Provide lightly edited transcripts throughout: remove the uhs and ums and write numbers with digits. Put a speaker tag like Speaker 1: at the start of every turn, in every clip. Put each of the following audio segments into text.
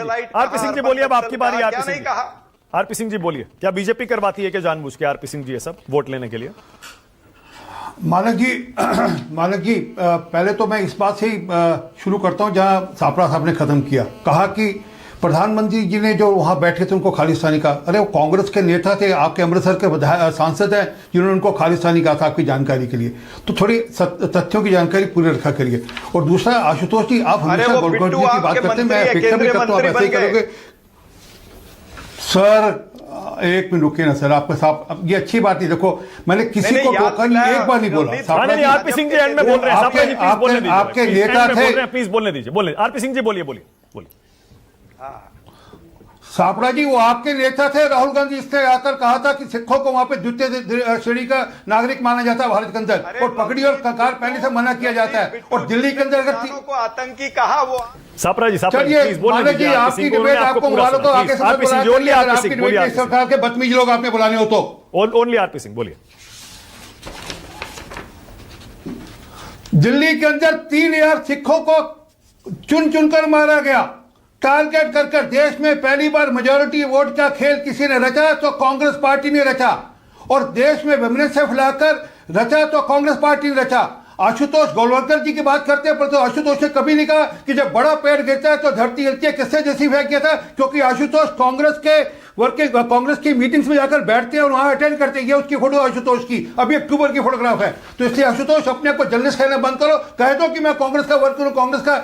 Speaker 1: RP Singh ji बोलिए, अब आपकी बारी। आरपी सिंह जी बोलिए, क्या बीजेपी करवाती है क्या जानबूझ के आरपी सिंह जी ये सब वोट लेने के लिए?
Speaker 2: मालक जी, पहले तो मैं इस बात से ही शुरू करता हूं जहां सापड़ा साहब ने खत्म किया। कहा कि प्रधानमंत्री जी ने जो वहां बैठे थे उनको खालिस्तानी कहा। अरे वो कांग्रेस के नेता थे, आपके अमृतसर के सांसद हैं जिन्होंने उनको खालिस्तानी कहा था, आपकी जानकारी के लिए। तो थोड़ी तथ्यों की जानकारी पूरी रखा करिए। और दूसरा, आशुतोष जी, आप हमेशा गोलगोट जी की बात करते हैं, मैं अपेक्षा भी करता हूँ आप ऐसे ही करोगे। सर एक मिनट रुकिए ना सर, आपके साथ ये अच्छी बात नहीं। देखो, मैंने किसी को टोका नहीं, एक बार नहीं बोला।
Speaker 1: आरपी सिंह जी एंड में बोल रहे हैं,
Speaker 2: आपके नेता थे,
Speaker 1: प्लीज बोलने दीजिए। बोले आरपी सिंह जी, बोलिए।
Speaker 2: सापड़ा जी, वो आपके नेता थे। राहुल गांधी इसने आकर कहा था कि सिखों को वहां पे द्वितीय श्रेणी का नागरिक माना जाता है भारत के अंदर, और पगड़ी और ककार पहनने से मना किया जाता है। और दिल्ली के अंदर अगर को आतंकी कहा वो
Speaker 1: सापड़ा जी,
Speaker 2: प्लीज बोलने दीजिए। आपकी डिबेट आपको बुला तो आगे आपकी डिबेट सरकार के बदतमीज लोग आपने बुलाने हो तो
Speaker 1: ओनली आरपी सिंह बोलिए।
Speaker 2: दिल्ली के अंदर 3000 सिखों को चुन चुनकर मारा गया, टारगेट कर देश में पहली बार मेजॉरिटी वोट का खेल किसी ने रचा तो कांग्रेस पार्टी ने रचा, और देश में विमनेस से फैलाकर रचा तो कांग्रेस पार्टी ने रचा। आशुतोष गोलवलकर जी की बात करते हैं, पर तो आशुतोष ने कभी नहीं कहा कि जब बड़ा पेड़ गिरता है तो धरती हिलती है, किससे जैसी फेंक किया था, क्योंकि आशुतोष कांग्रेस की मीटिंग्स में जाकर बैठते हैं और वहां अटेंड करते हैं। ये उसकी फोटो आशुतोष की, अभी अक्टूबर की फोटोग्राफ है। तो इसलिए आशुतोष अपने आप को जर्नलिस्ट कहना बंद करो, कह दो कि मैं कांग्रेस का वर्कर हूं, कांग्रेस का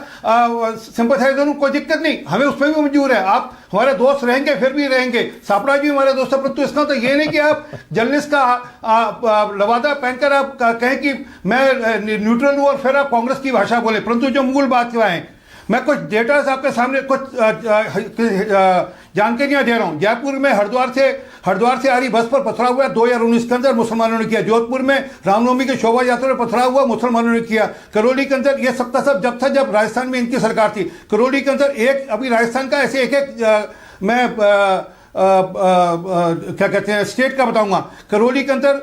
Speaker 2: सिंपथाइजर हूं, कोई दिक्कत नहीं, हमें उसमें भी मंजूर है। आप हमारे दोस्त रहेंगे, फिर भी रहेंगे। सापड़ा जी हमारे दोस्त है, परंतु इसका तो ये नहीं कि आप जर्नलिस्ट का लवादा पहनकर आप कहें कि मैं न्यूट्रल हूं और फिर आप कांग्रेस की भाषा बोले। परंतु जो मूल बात क्या है, मैं कुछ डेटा आपके सामने कुछ जानकारियां दे रहा हूं। जयपुर में हरिद्वार से आ रही बस पर पथराव हुआ 2019 के अंदर, मुसलमानों ने किया। जोधपुर में रामनवमी की शोभा यात्रा में पथराव हुआ, मुसलमानों ने किया। करौली के अंदर, ये सबका सब जब था जब राजस्थान में इनकी सरकार थी। करौली के अंदर एक, अभी राजस्थान का ऐसे एक मैं क्या कहते हैं स्टेट का बताऊंगा। करौली के अंदर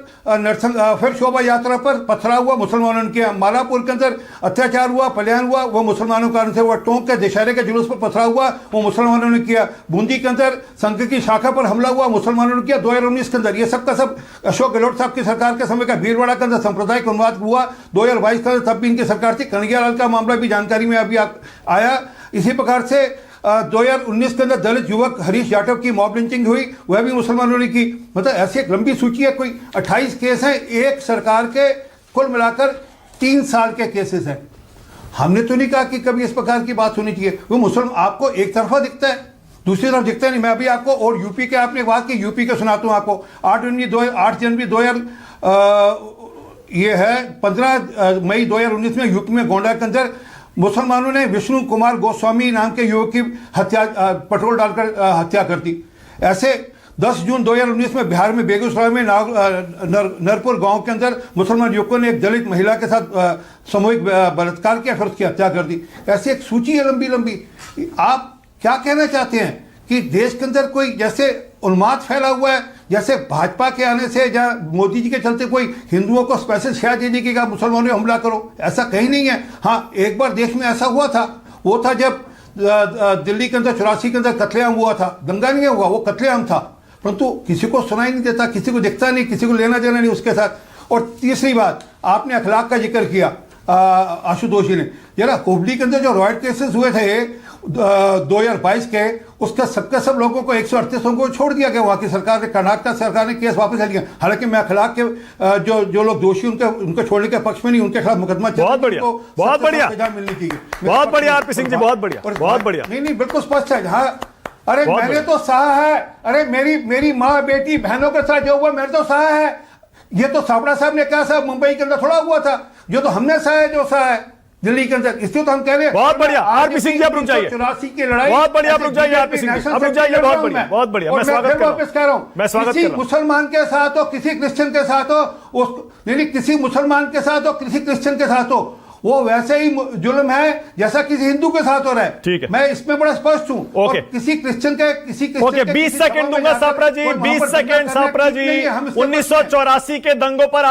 Speaker 2: फिर शोभा यात्रा पर पथराव हुआ, मुसलमानों ने किया। मालापुर के अंदर अत्याचार हुआ, पलायन हुआ, वो मुसलमानों के कारण से हुआ। टोंक के दशहरे के जुलूस पर पथराव हुआ, वो मुसलमानों ने किया। बूंदी के अंदर संघ की शाखा पर हमला हुआ, मुसलमानों ने किया 2019 के अंदर। ये सबका सब अशोक गहलोत साहब की सरकार के समय का। भीलवाड़ा के अंदर सांप्रदायिक उन्माद हुआ 2022 के अंदर, तब भी इनकी सरकार थी। कन्हैयालाल का मामला भी जानकारी में अभी आया। इसी प्रकार से 2019 के अंदर दलित युवक हरीश यादव की मॉब लिंचिंग हुई, वह भी मुसलमानों ने की। मतलब ऐसी एक लंबी सूची है, कोई 28 केस हैं एक सरकार के, कुल मिलाकर 3 साल के केसेस हैं। हमने तो नहीं कहा कि कभी इस प्रकार की बात होनी चाहिए। वो मुसलमान आपको एक तरफा दिखता है, दूसरी तरफ दिखता नहीं। मैं अभी आपको, और यूपी के आपने बात की, यूपी के सुनाता हूँ आपको। 8 जनवरी 15 मई 2019 में यूपी में गोंडा के अंदर मुसलमानों ने विष्णु कुमार गोस्वामी नाम के युवक की हत्या, पेट्रोल डालकर हत्या कर दी। ऐसे 10 जून 2019 में बिहार में बेगूसराय में नरपुर गांव के अंदर मुसलमान युवकों ने एक दलित महिला के साथ सामूहिक बलात्कार किया, फिर उसकी हत्या कर दी। ऐसी एक सूची है लंबी लंबी। आप क्या कहना चाहते हैं कि देश के अंदर कोई जैसे उन्माद फैला हुआ है, जैसे भाजपा के आने से या मोदी जी के चलते कोई हिंदुओं को स्पेशल शिक्षा दे दी कि मुसलमानों पे हमला करो, ऐसा कहीं नहीं है। हाँ, एक बार देश में ऐसा हुआ था, वो था जब दिल्ली के अंदर 84 के अंदर कत्लेआम हुआ था। दंगा नहीं हुआ, वो कत्लेआम था, परंतु किसी को सुनाई नहीं देता, किसी को दिखता नहीं, किसी को लेना देना नहीं उसके साथ। और तीसरी बात, आपने अखलाक का जिक्र किया आशुतोष जी ने। जरा हुबली के अंदर जो रॉयट केसेस हुए थे 2022 के, उसका सबके सब लोगों को 138 को छोड़ दिया गया। वहां की सरकार ने, कर्नाटक सरकार ने केस वापस ले लिया। हालांकि मैं अखलाक के जो लोग दोषी उनके छोड़ने के पक्ष में नहीं, उनके खिलाफ मुकदमा
Speaker 1: बहुत बढ़िया, बहुत बढ़िया,
Speaker 2: मिलनी चाहिए।
Speaker 1: बहुत बढ़िया आरपी सिंह जी, बहुत बढ़िया, बहुत बढ़िया।
Speaker 2: नहीं बिल्कुल स्पष्ट है। हाँ, अरे मैंने तो सहा है, अरे मेरी माँ बेटी बहनों के साथ जो हुआ मैंने तो सहा है। ये तो सापड़ा साहब ने कहा, साहब मुंबई के अंदर थोड़ा हुआ था, जो तो हमने सहा है, जो सहा है दिल्ली के अंदर। इसलिए तो हम कह रहे हैं
Speaker 1: बहुत बढ़िया। आरपी सिंह जी आप रुक जाइए,
Speaker 2: 84 की लड़ाई,
Speaker 1: बहुत बढ़िया, आप रुक जाइए आरपी सिंह जी, आप रुक जाइए, बहुत बढ़िया, बहुत बढ़िया। मैं स्वागत कर रहा हूं, मैं स्वागत कर रहा हूं।
Speaker 2: मुसलमान के साथ हो, किसी क्रिश्चियन के साथ हो, नहीं किसी मुसलमान के साथ हो, किसी क्रिश्चियन के साथ हो, वो वैसे ही जुल्म है जैसा किसी हिंदू के साथ हो रहा है।
Speaker 1: ठीक है,
Speaker 2: मैं इसमें बड़ा स्पष्ट हूं।
Speaker 1: ओके,
Speaker 2: किसी क्रिश्चियन के,
Speaker 1: ओके, 20 सेकंड दूंगा सापड़ा जी, 20 सेकंड सापड़ा जी। 1984 के दंगों पर